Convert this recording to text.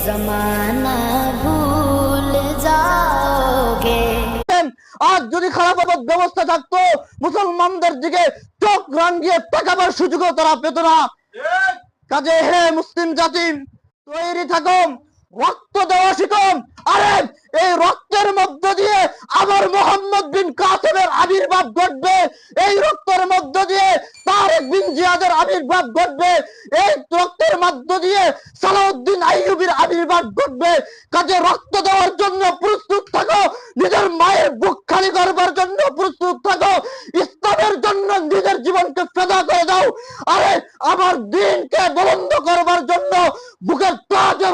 जमाना भूल जाओगे। আজ যদি খারাপ ব্যবস্থা থাকতো মুসলমানদের দিকে চোখ রাঙিয়ে তাকাবার সুযোগও তারা পেত না। কাজে হে মুসলিম জাতি, তৈরি থাকো, রক্ত দেওয়া শিখো। আরে এই রক্তের মধ্য দিয়ে আবার মোহাম্মদ বিন কাসেমের আবির্ভাব ঘটবে, এই রক্তের মধ্য দিয়ে তারেক বিন জিয়াদের আবির্ভাব ঘটবে, এই রক্তের মধ্য দিয়ে সালাউদ্দিন আইয়ুবীর আবির্ভাব ঘটবে। কাজে রক্ত দেওয়ার জন্য প্রস্তুত থাকো, নিজের মায়ের বুক খালি করবার জন্য প্রস্তুত থাকো, ইসলামের জন্য নিজের জীবনকে ফেদা করে দাও। আরে আমার দিনকে বুলন্দ করবার জন্য বুকের তাজ